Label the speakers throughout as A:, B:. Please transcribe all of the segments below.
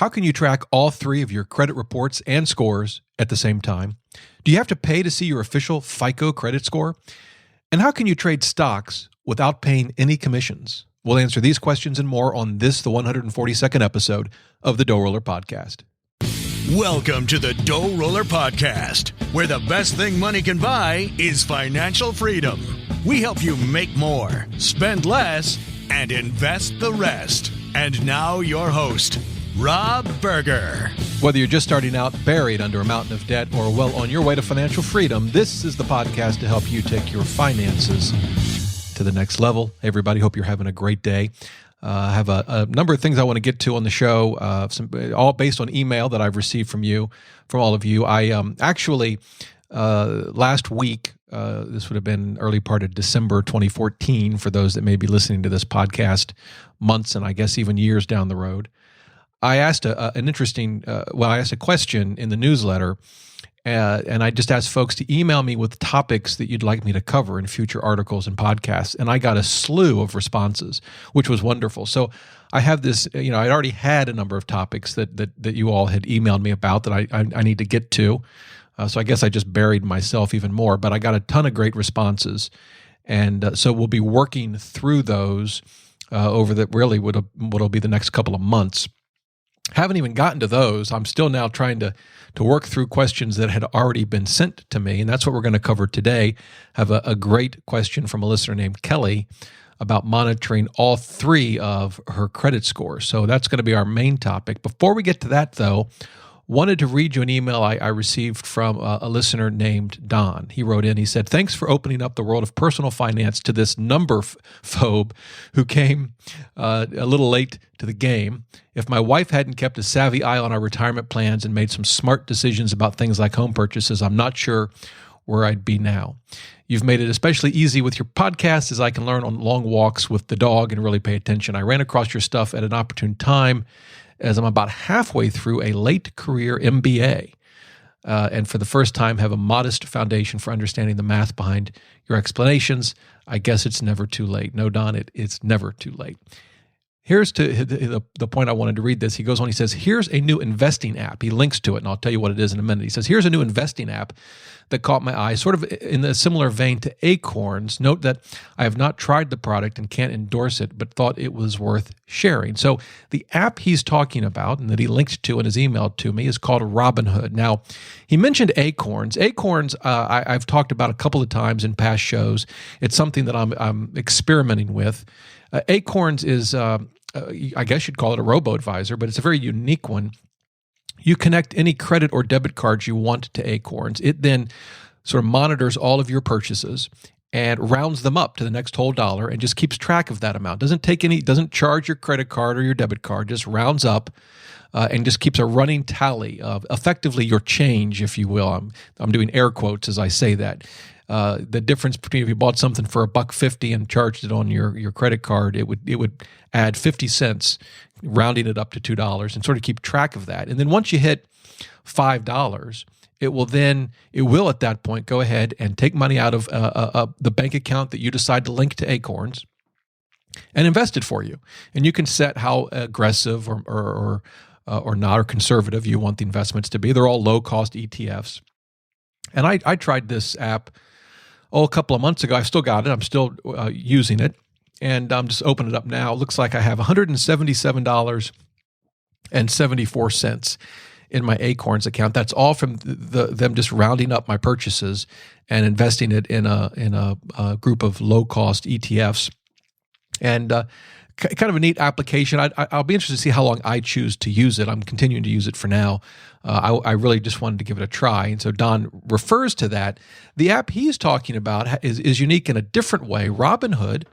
A: How can you track all three of your credit reports and scores at the same time? Do you have to pay to see your official FICO credit score? And how can you trade stocks without paying any commissions? We'll answer these questions and more on this, the 142nd episode of the DoughRoller Podcast.
B: Welcome to the DoughRoller Podcast, where the best thing money can buy is financial freedom. We help you make more, spend less, and invest the rest. And now your host, Rob Berger.
A: Whether you're just starting out, buried under a mountain of debt, or well on your way to financial freedom, this is the podcast to help you take your finances to the next level. Hey, everybody, hope you're having a great day. I have a number of things I want to get to on the show, all based on email that I've received from all of you. I actually, last week, this would have been early part of December 2014, for those that may be listening to this podcast months and I guess even years down the road. I asked I asked a question in the newsletter, and I just asked folks to email me with topics that you'd like me to cover in future articles and podcasts, and I got a slew of responses, which was wonderful. So I have this, I'd already had a number of topics that you all had emailed me about that I need to get to. So I guess I just buried myself even more, but I got a ton of great responses, and so we'll be working through those over what'll be the next couple of months. Haven't even gotten to those. I'm still now trying to work through questions that had already been sent to me, and that's what we're going to cover today. Have a great question from a listener named Kelly about monitoring all three of her credit scores. So that's going to be our main topic. Before we get to that, though, wanted to read you an email I received from a listener named Don. He wrote in, he said, "Thanks for opening up the world of personal finance to this number phobe who came a little late to the game. If my wife hadn't kept a savvy eye on our retirement plans and made some smart decisions about things like home purchases, I'm not sure where I'd be now. You've made it especially easy with your podcast as I can learn on long walks with the dog and really pay attention. I ran across your stuff at an opportune time as I'm about halfway through a late career MBA, and for the first time have a modest foundation for understanding the math behind your explanations. I guess it's never too late." No, Don, it's never too late. Here's to the point I wanted to read this. He goes on, he says, "Here's a new investing app." He links to it, and I'll tell you what it is in a minute. He says, "Here's a new investing app that caught my eye, sort of in a similar vein to Acorns. Note that I have not tried the product and can't endorse it, but thought it was worth sharing." So the app he's talking about and that he linked to in his email to me is called Robinhood. Now, he mentioned Acorns. Acorns, I've talked about a couple of times in past shows. It's something that I'm experimenting with. Acorns is, I guess you'd call it a robo-advisor, but it's a very unique one. You connect any credit or debit cards you want to Acorns. It then sort of monitors all of your purchases and rounds them up to the next whole dollar and just keeps track of that amount. Doesn't charge your credit card or your debit card, just rounds up and just keeps a running tally of effectively your change, if you will. I'm doing air quotes as I say that. The difference between if you bought something for $1.50 and charged it on your credit card, it would add 50 cents, rounding it up to $2, and sort of keep track of that. And then once you hit $5, it will at that point go ahead and take money out of the bank account that you decide to link to Acorns and invest it for you. And you can set how aggressive or not, or conservative you want the investments to be. They're all low-cost ETFs. And I tried this app a couple of months ago. I've still got it. I'm still using it. And I'm just opening it up now. It looks like I have $177.74 in my Acorns account. That's all from them just rounding up my purchases and investing it in a group of low-cost ETFs. And kind of a neat application. I'll be interested to see how long I choose to use it. I'm continuing to use it for now. I really just wanted to give it a try. And so Don refers to that. The app he's talking about is unique in a different way. Robinhood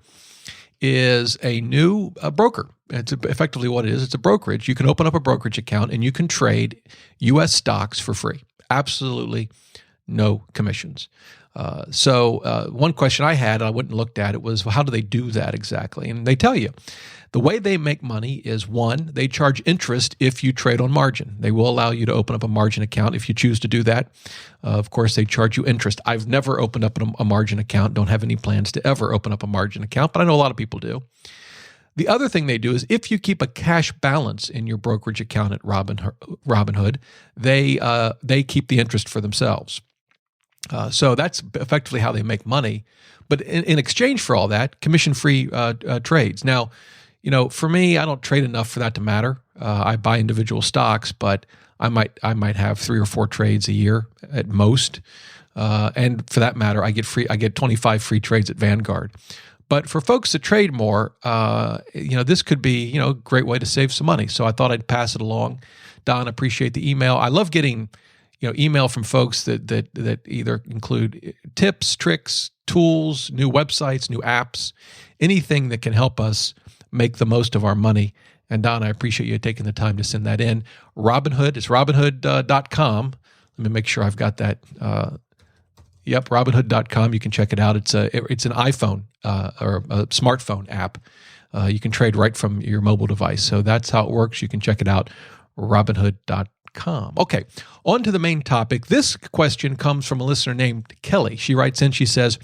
A: is a new broker. It's effectively what it is. It's a brokerage. You can open up a brokerage account and you can trade U.S. stocks for free. Absolutely no commissions. So one question I had, and I went and looked at it, was, well, how do they do that exactly? And they tell you. The way they make money is, one, they charge interest if you trade on margin. They will allow you to open up a margin account if you choose to do that. Of course, they charge you interest. I've never opened up a margin account, don't have any plans to ever open up a margin account, but I know a lot of people do. The other thing they do is if you keep a cash balance in your brokerage account at Robinhood, they keep the interest for themselves. So that's effectively how they make money. But in exchange for all that, commission-free trades. Now, for me, I don't trade enough for that to matter. I buy individual stocks, but I might have 3 or 4 trades a year at most. And for that matter, I get 25 free trades at Vanguard. But for folks that trade more, this could be, a great way to save some money. So I thought I'd pass it along. Don, appreciate the email. I love getting, email from folks that either include tips, tricks, tools, new websites, new apps, anything that can help us make the most of our money. And Don, I appreciate you taking the time to send that in. Robinhood, it's robinhood.com. Let me make sure I've got that. Yep, robinhood.com. You can check it out. It's an iPhone or a smartphone app. You can trade right from your mobile device. So that's how it works. You can check it out, robinhood.com. Okay, on to the main topic. This question comes from a listener named Kelly. She writes in, she says,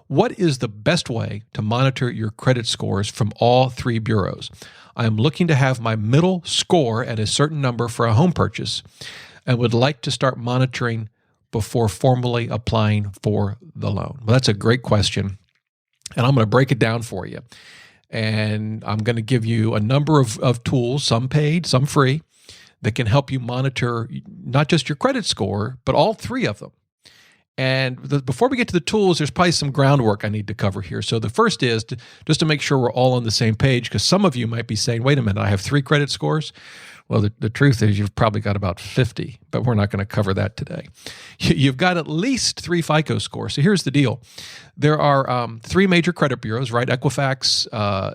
A: what is the best way to monitor your credit scores from all 3 bureaus? I am looking to have my middle score at a certain number for a home purchase and would like to start monitoring before formally applying for the loan. Well, that's a great question, and I'm going to break it down for you. And I'm going to give you a number of tools, some paid, some free, that can help you monitor not just your credit score, but all 3 of them. And before we get to the tools, there's probably some groundwork I need to cover here. So the first is just to make sure we're all on the same page, because some of you might be saying, wait a minute, I have 3 credit scores. Well, the truth is you've probably got about 50, but we're not going to cover that today. You've got at least 3 FICO scores. So here's the deal. There are 3 major credit bureaus, right? Equifax,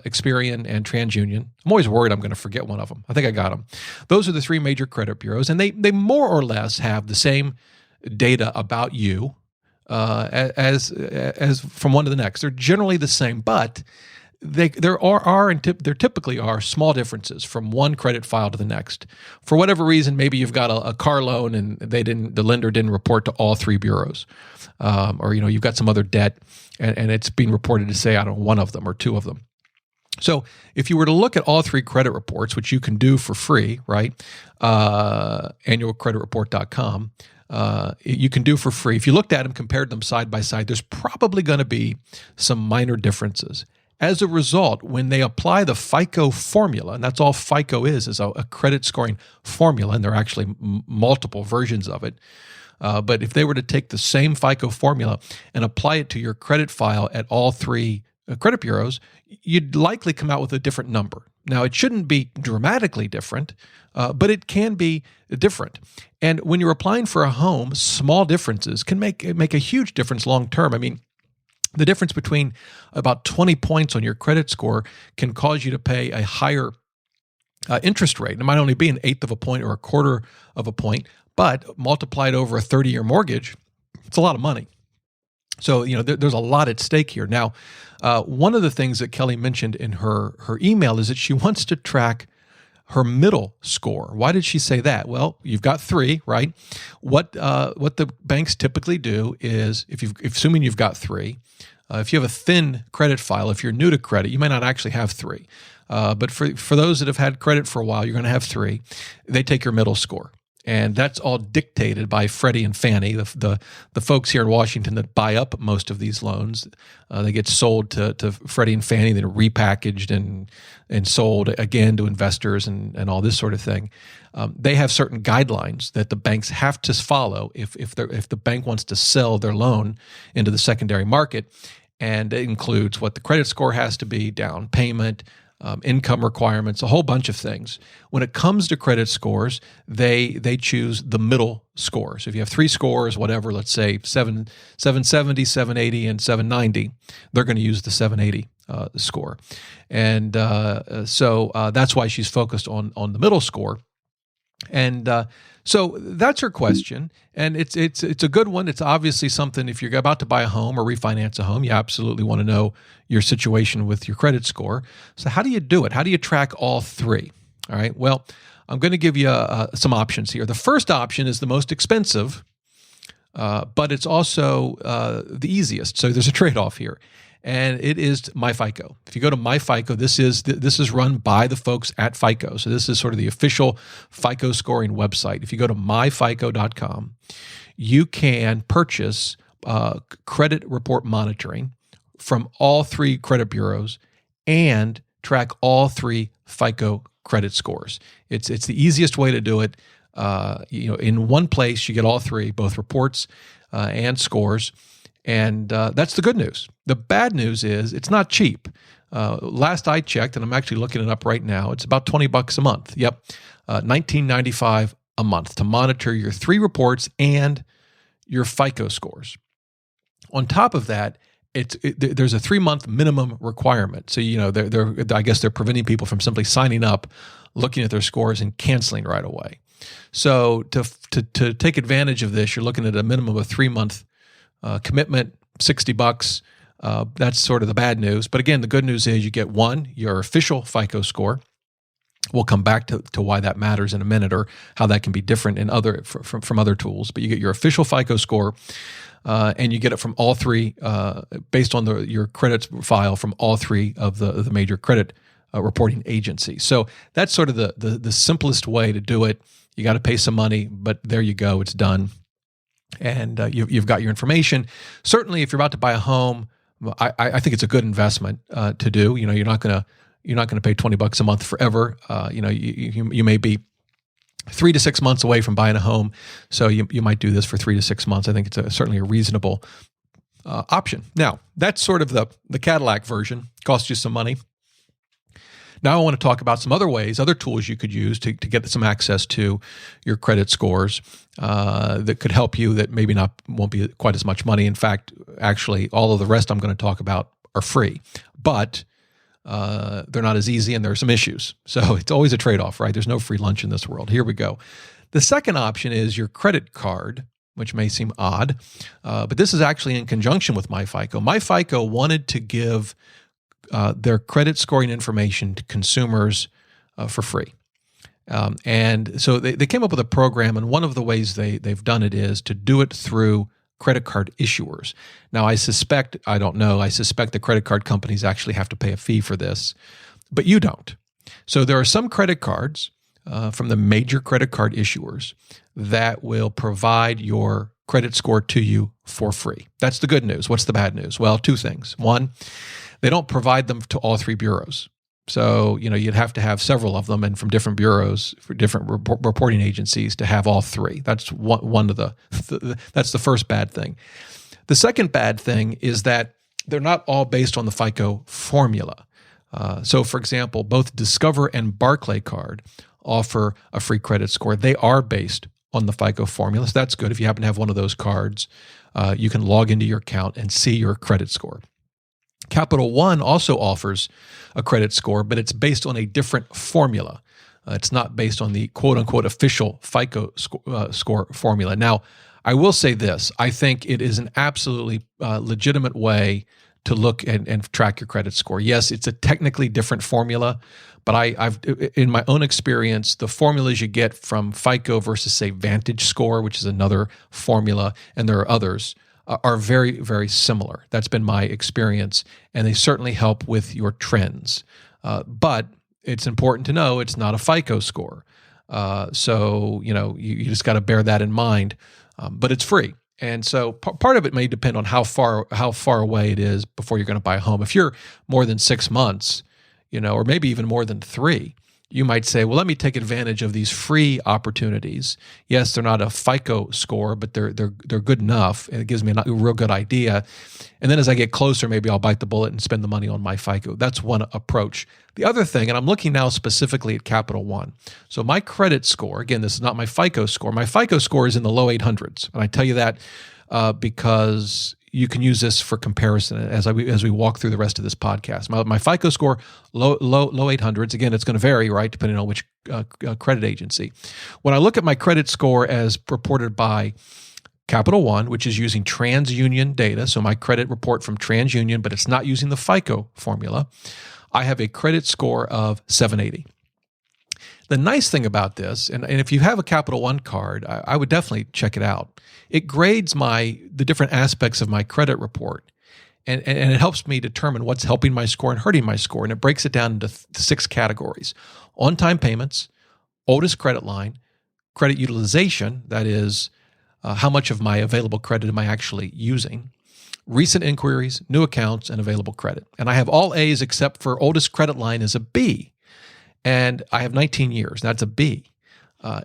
A: Experian, and TransUnion. I'm always worried I'm going to forget one of them. I think I got them. Those are the 3 major credit bureaus, and they more or less have the same data about you as from one to the next. They're generally the same, but there typically are small differences from one credit file to the next. For whatever reason, maybe you've got a car loan and the lender didn't report to all 3 bureaus, or you've got some other debt and it's being reported to say, I don't know, 1 of them or 2 of them. So if you were to look at all 3 credit reports, which you can do for free, right? Annualcreditreport.com. You can do for free. If you looked at them, compared them side by side, there's probably going to be some minor differences. As a result, when they apply the FICO formula, and that's all FICO is a credit scoring formula, and there are actually multiple versions of it. But if they were to take the same FICO formula and apply it to your credit file at all 3 credit bureaus, you'd likely come out with a different number. Now, it shouldn't be dramatically different, but it can be different. And when you're applying for a home, small differences can make a huge difference long term. I mean, the difference between about 20 points on your credit score can cause you to pay a higher interest rate. It might only be 1/8 of a point or 1/4 of a point, but multiplied over a 30-year mortgage, it's a lot of money. So, there's a lot at stake here. Now, one of the things that Kelly mentioned in her email is that she wants to track her middle score. Why did she say that? Well, you've got 3, right? What the banks typically do is, assuming you've got 3, if you have a thin credit file, if you're new to credit, you may not actually have 3. But for those that have had credit for a while, you're going to have 3. They take your middle score. And that's all dictated by Freddie and Fannie, the folks here in Washington that buy up most of these loans. They get sold to Freddie and Fannie, they're repackaged and sold again to investors and all this sort of thing. They have certain guidelines that the banks have to follow if the bank wants to sell their loan into the secondary market. And it includes what the credit score has to be, down payment, income requirements, a whole bunch of things. When it comes to credit scores, they choose the middle score. So if you have 3 scores, whatever, let's say 770, 780, and 790, they're going to use the 780 score. And so that's why she's focused on the middle score. And so that's her question, and it's a good one. It's obviously something, if you're about to buy a home or refinance a home, you absolutely want to know your situation with your credit score. So how do you do it? How do you track all 3? All right, well, I'm going to give you some options here. The first option is the most expensive, but it's also the easiest. So there's a trade-off here. and it is MyFICO. If you go to MyFICO, this is run by the folks at FICO. So this is sort of the official FICO scoring website. If you go to myfico.com, you can purchase credit report monitoring from all three credit bureaus and track all three FICO credit scores. It's the easiest way to do it. In one place, you get all three, both reports and scores. And that's the good news. The bad news is it's not cheap. Last I checked, and I'm actually looking it up right now, it's about $20 a month. Yep, $19.95 a month to monitor your three reports and your FICO scores. On top of that, there's a 3-month minimum requirement. So I guess they're preventing people from simply signing up, looking at their scores, and canceling right away. So to take advantage of this, you're looking at a minimum of 3-month commitment, $60. That's sort of the bad news. But again, the good news is you get your official FICO score. We'll come back to why that matters in a minute, or how that can be different in from other tools. But you get your official FICO score, and you get it from all three, based on your credits file from all three of the major credit reporting agencies. So that's sort of the simplest way to do it. You got to pay some money, but there you go, it's done. And you've got your information. Certainly, if you're about to buy a home, I think it's a good investment to do. You're not going to pay $20 a month forever. You may be 3 to 6 months away from buying a home, so you might do this for 3 to 6 months. I think it's certainly a reasonable option. Now, that's sort of the Cadillac version. Costs you some money. Now I want to talk about some other tools you could use to get some access to your credit scores that could help you, that maybe won't be quite as much money. In fact, actually, all of the rest I'm going to talk about are free, but they're not as easy, and there are some issues. So it's always a trade-off, right? There's no free lunch in this world. Here we go. The second option is your credit card, which may seem odd, but this is actually in conjunction with MyFICO. MyFICO wanted to give their credit scoring information to consumers for free. And so they came up with a program, and one of the ways they've done it is to do it through credit card issuers. Now, I suspect the credit card companies actually have to pay a fee for this, but you don't. So there are some credit cards from the major credit card issuers that will provide your credit score to you for free. That's the good news. What's the bad news? Well, two things. One, they don't provide them to all three bureaus. So, you'd have to have several of them, and from different bureaus, for different reporting agencies, to have all three. That's one of that's the first bad thing. The second bad thing is that they're not all based on the FICO formula. So, for example, both Discover and Barclay Card offer a free credit score. They are based on the FICO formula, so that's good. If you happen to have one of those cards, you can log into your account and see your credit score. Capital One also offers a credit score, but it's based on a different formula. It's not based on the quote-unquote official FICO score formula. Now, I will say this. I think it is an absolutely legitimate way to look and track your credit score. Yes, it's a technically different formula, but I've in my own experience, the formulas you get from FICO versus, say, Vantage Score, which is another formula, and there are others, are very, very similar. That's been my experience, and they certainly help with your trends. But it's important to know it's not a FICO score. So, you just got to bear that in mind. But it's free. And so part of it may depend on how far away it is before you're going to buy a home. If you're more than 6 months, or maybe even more than 3, you might say, well, let me take advantage of these free opportunities. Yes, they're not a FICO score, but they're good enough, and it gives me a real good idea. And then as I get closer, maybe I'll bite the bullet and spend the money on my FICO. That's one approach. The other thing, and I'm looking now specifically at Capital One. So my credit score, again, this is not my FICO score. My FICO score is in the low 800s, and I tell you that because you can use this for comparison as we walk through the rest of this podcast. My FICO score, low 800s. Again, it's going to vary, right, depending on which credit agency. When I look at my credit score as reported by Capital One, which is using TransUnion data, so my credit report from TransUnion, but it's not using the FICO formula, I have a credit score of 780. The nice thing about this, and if you have a Capital One card, I would definitely check it out. It grades the different aspects of my credit report, and it helps me determine what's helping my score and hurting my score. And it breaks it down into 6 categories: on-time payments, oldest credit line, credit utilization, that is, how much of my available credit am I actually using, recent inquiries, new accounts, and available credit. And I have all A's except for oldest credit line is a B. And I have 19 years. That's a B.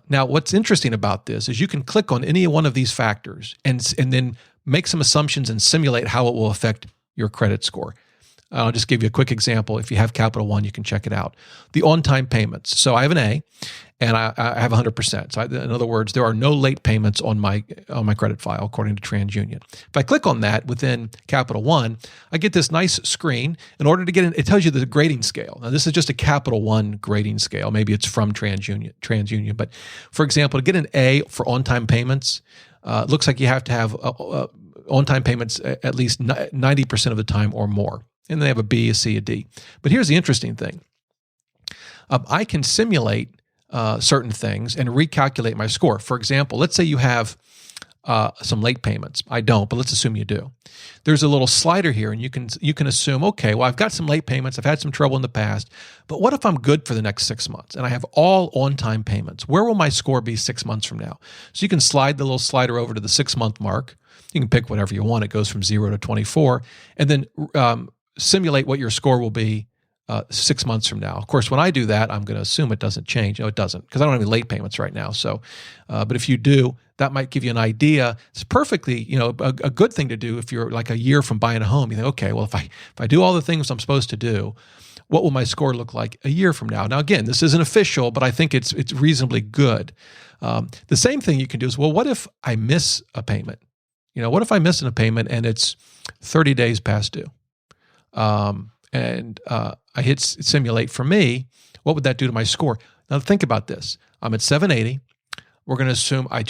A: Now, what's interesting about this is you can click on any one of these factors and then make some assumptions and simulate how it will affect your credit score. I'll just give you a quick example. If you have Capital One, you can check it out. The on-time payments. So I have an A, and I have 100%. So in other words, there are no late payments on my credit file, according to TransUnion. If I click on that within Capital One, I get this nice screen. In order to get in, it tells you the grading scale. Now, this is just a Capital One grading scale. Maybe it's from TransUnion. But for example, to get an A for on-time payments, it looks like you have to have on-time payments at least 90% of the time or more. And they have a B, a C, a D. But here's the interesting thing. I can simulate certain things and recalculate my score. For example, let's say you have some late payments. I don't, but let's assume you do. There's a little slider here, and you can assume, okay, well, I've got some late payments. I've had some trouble in the past, but what if I'm good for the next 6 months and I have all on-time payments? Where will my score be 6 months from now? So you can slide the little slider over to the 6-month mark. You can pick whatever you want. It goes from 0 to 24, and then simulate what your score will be 6 months from now. Of course, when I do that, I'm going to assume it doesn't change. No, it doesn't, because I don't have any late payments right now. So, but if you do, that might give you an idea. It's perfectly, a good thing to do if you're like a year from buying a home. You think, okay, well, if I do all the things I'm supposed to do, what will my score look like a year from now? Now, again, this isn't official, but I think it's reasonably good. The same thing you can do is, well, what if I miss a payment? What if I miss a payment and it's 30 days past due? And I hit simulate for me, what would that do to my score? Now think about this. I'm at 780. We're going to assume I've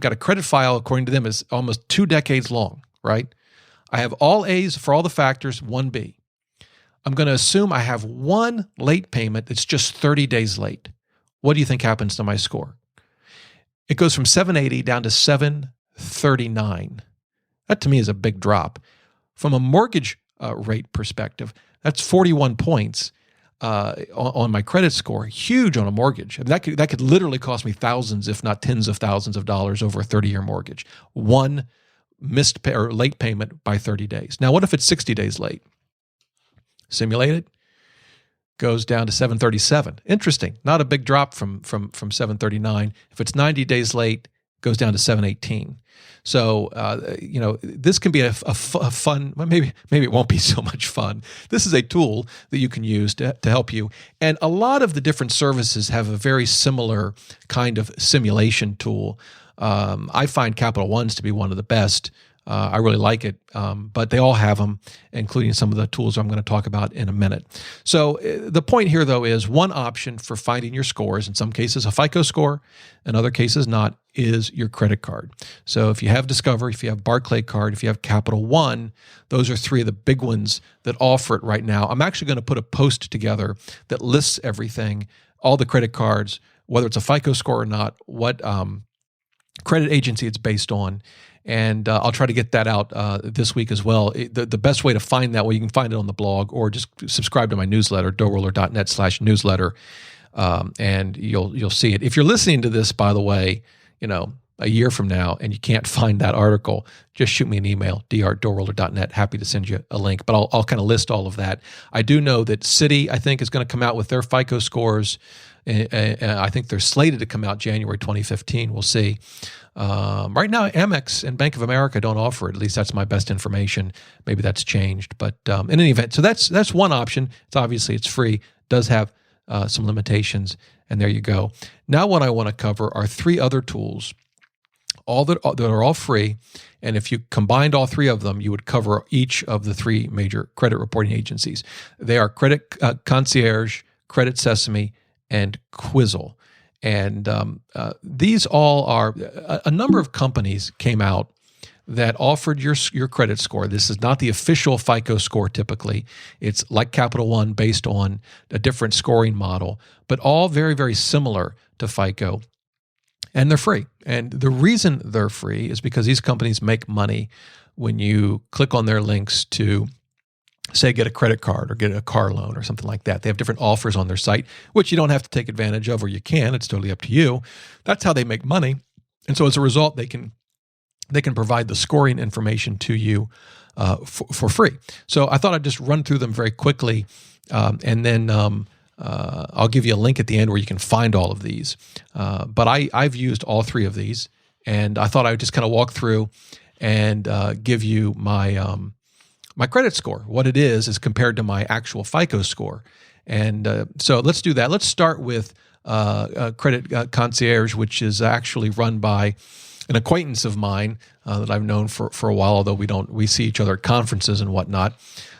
A: got a credit file, according to them, is almost 2 decades long, right? I have all A's for all the factors, 1 B. I'm going to assume I have 1 late payment that's just 30 days late. What do you think happens to my score? It goes from 780 down to 739. That to me is a big drop. From a mortgage rate perspective, that's 41 points on my credit score. Huge on a mortgage. That could literally cost me thousands, if not tens of thousands of dollars over a 30-year mortgage. 1 missed or late payment by 30 days. Now, what if it's 60 days late? Simulate it. Goes down to 737. Interesting. Not a big drop from 739. If it's 90 days late, goes down to 718. So, this can be a fun, well, maybe it won't be so much fun. This is a tool that you can use to help you. And a lot of the different services have a very similar kind of simulation tool. I find Capital One's to be one of the best. I really like it, but they all have them, including some of the tools I'm going to talk about in a minute. So the point here, though, is one option for finding your scores, in some cases a FICO score, in other cases not, is your credit card. So if you have Discover, if you have Barclay card, if you have Capital One, those are 3 of the big ones that offer it right now. I'm actually going to put a post together that lists everything, all the credit cards, whether it's a FICO score or not, what credit agency it's based on. And I'll try to get that out this week as well. The best way to find that, well, you can find it on the blog or just subscribe to my newsletter, DoughRoller.net/newsletter, and you'll see it. If you're listening to this, by the way, a year from now and you can't find that article, just shoot me an email, dr@DoughRoller.net. Happy to send you a link, but I'll kind of list all of that. I do know that Citi, I think, is going to come out with their FICO scores. I think they're slated to come out January 2015. We'll see. Right now, Amex and Bank of America don't offer it. At least that's my best information. Maybe that's changed. But in any event, so that's one option. It's free. Does have some limitations. And there you go. Now what I want to cover are 3 other tools, all that are all free. And if you combined all 3 of them, you would cover each of the 3 major credit reporting agencies. They are Credit Concierge, Credit Sesame, and Quizzle. And these all are, a number of companies came out that offered your credit score. This is not the official FICO score typically. It's like Capital One based on a different scoring model, but all very, very similar to FICO. and they're free. And the reason they're free is because these companies make money when you click on their links to, say, get a credit card or get a car loan or something like that. They have different offers on their site, which you don't have to take advantage of, or you can. It's totally up to you. That's how they make money. And so as a result, they can provide the scoring information to you for free. So I thought I'd just run through them very quickly, and then I'll give you a link at the end where you can find all of these. But I've used all three of these, and I thought I would just kind of walk through and give you my my credit score, what it is compared to my actual FICO score. And so let's do that. Let's start with Credit Concierge, which is actually run by an acquaintance of mine that I've known for a while, although we see each other at conferences and whatnot.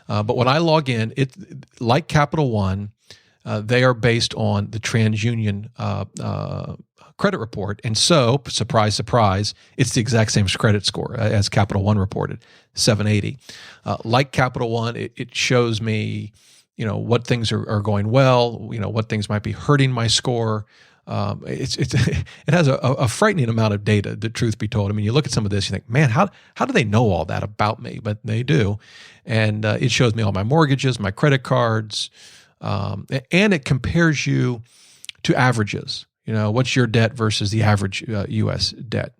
A: But when I log in, like Capital One, they are based on the TransUnion credit report. And so, surprise, surprise, it's the exact same credit score as Capital One reported, 780. Like Capital One, it shows me, what things are going well, what things might be hurting my score. It has a frightening amount of data, the truth be told. I mean, you look at some of this, you think, man, how do they know all that about me? But they do. And it shows me all my mortgages, my credit cards, and it compares you to averages. What's your debt versus the average U.S. debt,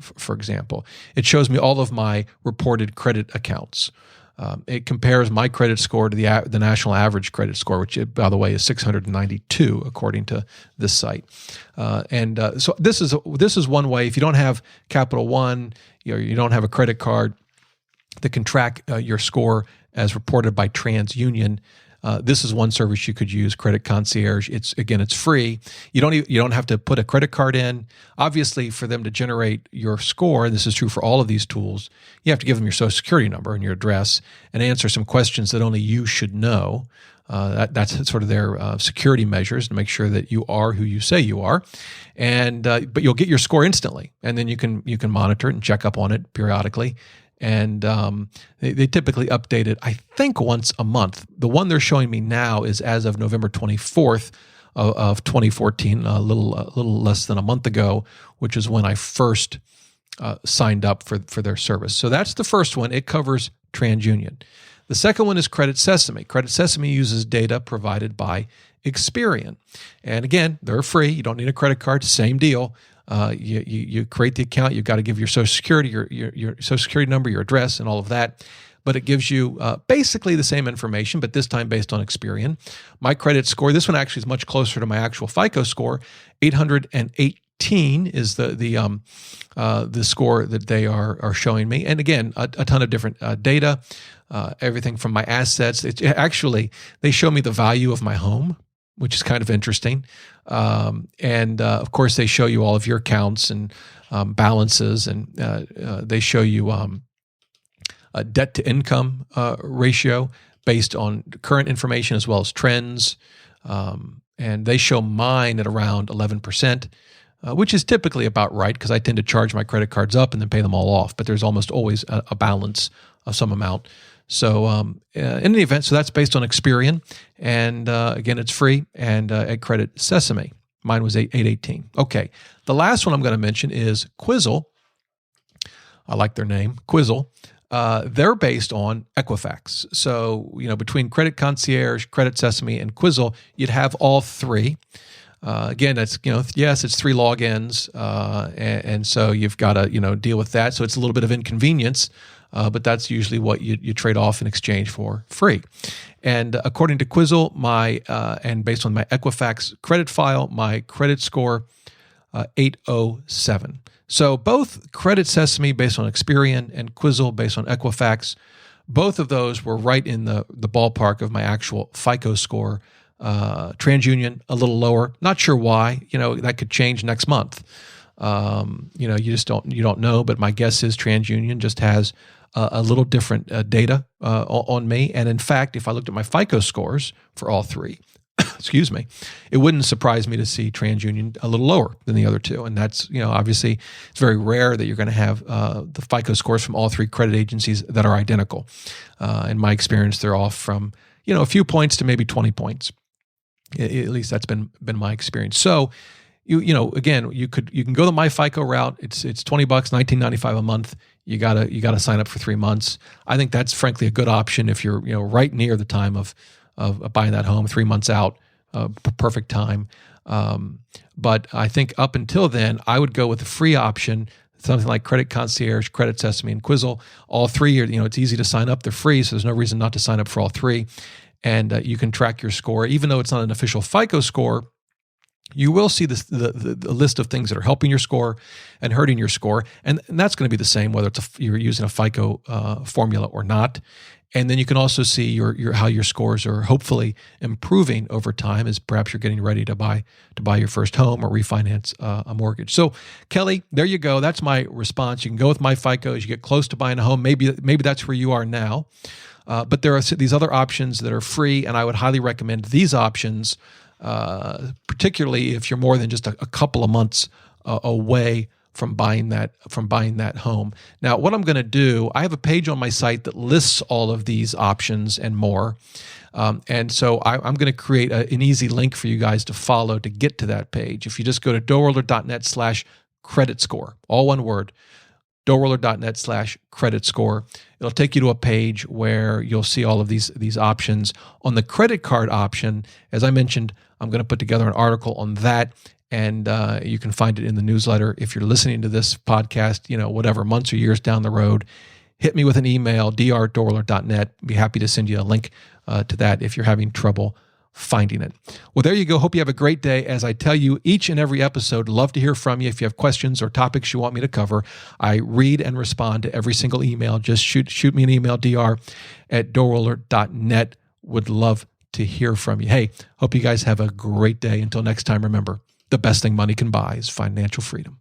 A: for example. It shows me all of my reported credit accounts. It compares my credit score to the national average credit score, which, by the way, is 692 according to this site. So this is one way. If you don't have Capital One, you don't have a credit card that can track your score as reported by TransUnion. This is one service you could use, Credit Concierge. It's free. You don't have to put a credit card in. Obviously, for them to generate your score, and this is true for all of these tools, you have to give them your Social Security number and your address and answer some questions that only you should know. That's sort of their security measures to make sure that you are who you say you are. And but you'll get your score instantly, and then you can monitor it and check up on it periodically. And they typically update it, I think, once a month. The one they're showing me now is as of November 24th of 2014, a little less than a month ago, which is when I first signed up for their service. So that's the first one. It covers TransUnion. The second one is Credit Sesame. Credit Sesame uses data provided by Experian. And again, they're free. You don't need a credit card. Same deal. You create the account. You've got to give your Social Security, your Social Security number, your address, and all of that. But it gives you basically the same information, but this time based on Experian. My credit score, this one actually is much closer to my actual FICO score. 818 is the score that they are showing me. And again, a ton of different data, everything from my assets. They show me the value of my home, which is kind of interesting. And of course, they show you all of your accounts and balances, and they show you a debt to income ratio based on current information as well as trends. And they show mine at around 11%, which is typically about right because I tend to charge my credit cards up and then pay them all off. But there's almost always a balance of some amount. So in any event, so that's based on Experian. And again, it's free. And at Credit Sesame, mine was 818. Okay. The last one I'm going to mention is Quizzle. I like their name, Quizzle. They're based on Equifax. So, between Credit Concierge, Credit Sesame, and Quizzle, you'd have all three. Again, that's, yes, it's 3 logins. And so you've got to, deal with that. So it's a little bit of inconvenience. But that's usually what you trade off in exchange for free. And according to Quizzle, and based on my Equifax credit file, my credit score, 807. So both Credit Sesame based on Experian and Quizzle based on Equifax, both of those were right in the ballpark of my actual FICO score. TransUnion, a little lower. Not sure why. That could change next month. You just don't know. But my guess is TransUnion just has a little different data on me. And in fact, if I looked at my FICO scores for all three, excuse me, it wouldn't surprise me to see TransUnion a little lower than the other two. And that's, obviously it's very rare that you're going to have the FICO scores from all three credit agencies that are identical. In my experience, they're off from, a few points to maybe 20 points. At least that's been my experience. So again, you can go the MyFICO route. It's $20, $19.95 a month. You gotta sign up for 3 months. I think that's frankly a good option if you're right near the time of buying that home, 3 months out, perfect time. But I think up until then, I would go with the free option, something like Credit Concierge, Credit Sesame, and Quizzle. All three are, it's easy to sign up. They're free, so there's no reason not to sign up for all three. And you can track your score, even though it's not an official FICO score. You will see the list of things that are helping your score and hurting your score, and that's going to be the same whether you're using a FICO formula or not. And then you can also see your how your scores are hopefully improving over time as perhaps you're getting ready to buy your first home or refinance a mortgage. So, Kelly, there you go. That's my response. You can go with MyFICO as you get close to buying a home. Maybe that's where you are now. But there are these other options that are free, and I would highly recommend these options, particularly if you're more than just a couple of months away from buying that home. Now, what I'm going to do, I have a page on my site that lists all of these options and more. And so I'm going to create an easy link for you guys to follow to get to that page. If you just go to DoughRoller.net/credit score, all one word, DoughRoller.net/credit score. It'll take you to a page where you'll see all of these options. On the credit card option, as I mentioned, I'm going to put together an article on that, and you can find it in the newsletter. If you're listening to this podcast, whatever, months or years down the road, hit me with an email, dr@doughroller.net. Be happy to send you a link to that if you're having trouble finding it. Well, there you go. Hope you have a great day. As I tell you each and every episode, love to hear from you. If you have questions or topics you want me to cover, I read and respond to every single email. Just shoot me an email, dr@doughroller.net. Would love to hear from you. Hey, hope you guys have a great day. Until next time, remember, the best thing money can buy is financial freedom.